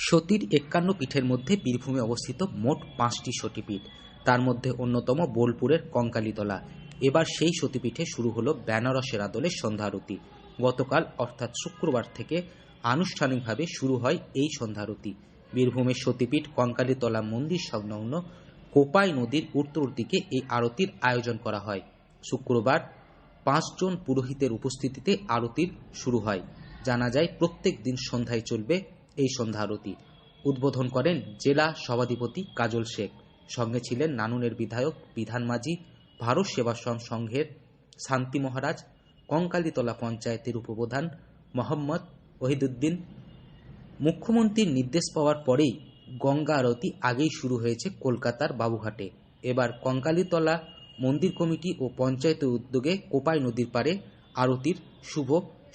সতীর ৫১ পীঠের মধ্যে বীরভূমে অবস্থিত মোট ৫টি সতীপীঠ। তার মধ্যে অন্যতম বোলপুরের কঙ্কালীতলা। এবার সেই সতীপীঠে শুরু হলো বেনারসের আদলের সন্ধ্যা আরতি। গতকাল অর্থাৎ শুক্রবার থেকে আনুষ্ঠানিকভাবে শুরু হয় এই সন্ধ্যা আরতি। বীরভূমের সতীপীঠ কঙ্কালীতলা মন্দির সংলগ্ন কোপাই নদীর উত্তর দিকে এই আরতির আয়োজন করা হয়। শুক্রবার ৫ জন পুরোহিতের উপস্থিতিতে আরতির শুরু হয়। জানা যায় প্রত্যেক দিন সন্ধ্যায় চলবে এই সন্ধ্যা আরতি। উদ্বোধন করেন জেলা সভাধিপতি কাজল শেখ। সঙ্গে ছিলেন নানুনের বিধায়ক বিধান মাঝি, ভারত সেবাশ্রম সংঘের শান্তি মহারাজ, কঙ্কালীতলা পঞ্চায়েতের উপপ্রধান মোহাম্মদ ওহিদুদ্দিন। মুখ্যমন্ত্রীর নির্দেশ পাওয়ার পরেই গঙ্গা আরতি আগেই শুরু হয়েছে কলকাতার বাবুঘাটে। এবার কঙ্কালীতলা মন্দির কমিটি ও পঞ্চায়েতের উদ্যোগে কোপাই নদীর পাড়ে আরতির শুভ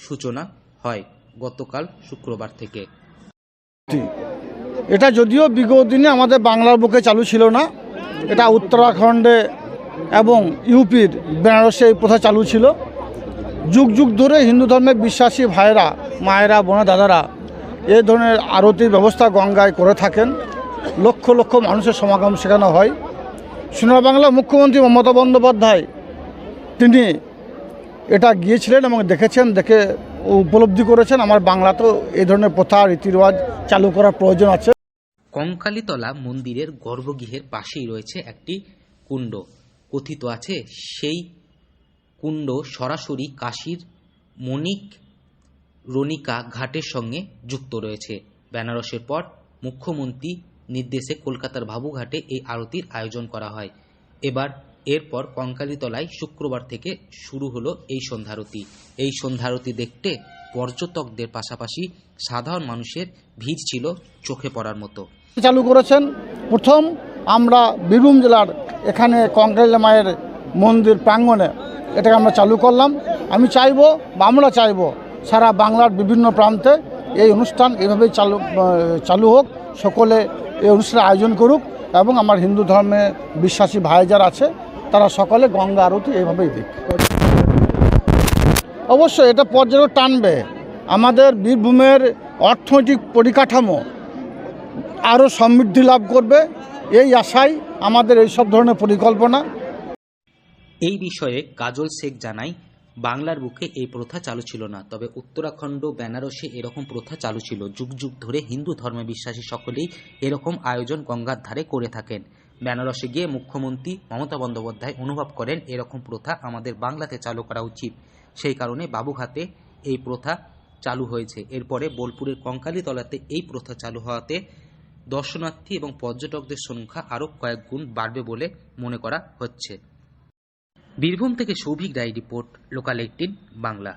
সূচনা হয় গতকাল শুক্রবার থেকে। এটা যদিও বিগত দিনে আমাদের বাংলার বুকে চালু ছিল না, এটা উত্তরাখণ্ডে এবং ইউপির বেনারসে এই প্রথা চালু ছিল। যুগ যুগ ধরে হিন্দু ধর্মে বিশ্বাসী ভাইয়েরা, মায়েরা, বোনা, দাদারা এই ধরনের আরতির ব্যবস্থা গঙ্গায় করে থাকেন। লক্ষ লক্ষ মানুষের সমাগম সেখানে হয়। সোনার বাংলা মুখ্যমন্ত্রী মমতা বন্দ্যোপাধ্যায় তিনি এটা গিয়েছিলেন এবং দেখেছেন, দেখে উপলব্ধি করেছেন আমার বাংলাতেও এই ধরনের প্রথা রীতিরেওয়াজ চালু করার প্রয়োজন আছে। কঙ্কালীতলা মন্দিরের গর্ভগৃহের পাশেই রয়েছে একটি কুণ্ড। কথিত আছে সেই কুণ্ড সরাসরি কাশীর মণিক রণিকা ঘাটের সঙ্গে যুক্ত রয়েছে। বেনারসের পর মুখ্যমন্ত্রী নির্দেশে কলকাতার বাবুঘাটে এই আরতির আয়োজন করা হয়। এরপর কঙ্কালীতলায় শুক্রবার থেকে শুরু হলো এই সন্ধ্যারতি। এই সন্ধ্যারতি দেখতে পর্যটকদের পাশাপাশি সাধারণ মানুষের ভিড় ছিল চোখে পড়ার মতো। চালু করেছেন প্রথম আমরা বীরভূম জেলার এখানে কঙ্কালী মায়ের মন্দির প্রাঙ্গণে এটাকে আমরা চালু করলাম। আমি চাইব বা আমরা চাইব সারা বাংলার বিভিন্ন প্রান্তে এই অনুষ্ঠান এভাবেই চালু হোক, সকলে এই অনুষ্ঠানের আয়োজন করুক এবং আমার হিন্দু ধর্মে বিশ্বাসী ভাই যারা আছে তারা সকলে গঙ্গা আরতি এইভাবেই দেখ। অবশ্যই এটা পর্যটক টানবে, আমাদের বীরভূমের অর্থনৈতিক পরিকাঠামো আরও সমৃদ্ধি লাভ করবে, এই আশাই আমাদের এইসব ধরনের পরিকল্পনা। এই বিষয়ে কাজল শেখ জানায়, বাংলার বুকে এই প্রথা চালু ছিল না, তবে উত্তরাখণ্ড বেনারসে এরকম প্রথা চালু ছিল। যুগ যুগ ধরে হিন্দু ধর্মে বিশ্বাসী সকলেই এরকম আয়োজন গঙ্গার ধারে করে থাকেন। বেনারসে গিয়ে মুখ্যমন্ত্রী মমতা বন্দ্যোপাধ্যায় অনুভব করেন এরকম প্রথা আমাদের বাংলাতে চালু করা উচিত। সেই কারণে বাবুঘাটে এই প্রথা চালু হয়েছে। এরপরে বোলপুরের কঙ্কালীতলাতে এই প্রথা চালু হওয়াতে দর্শনার্থী এবং পর্যটকদের সংখ্যা আরও কয়েক গুণ বাড়বে বলে মনে করা হচ্ছে। বীরভূম থেকে সৌভিক রায় রিপোর্ট, লোকাল 18 বাংলা।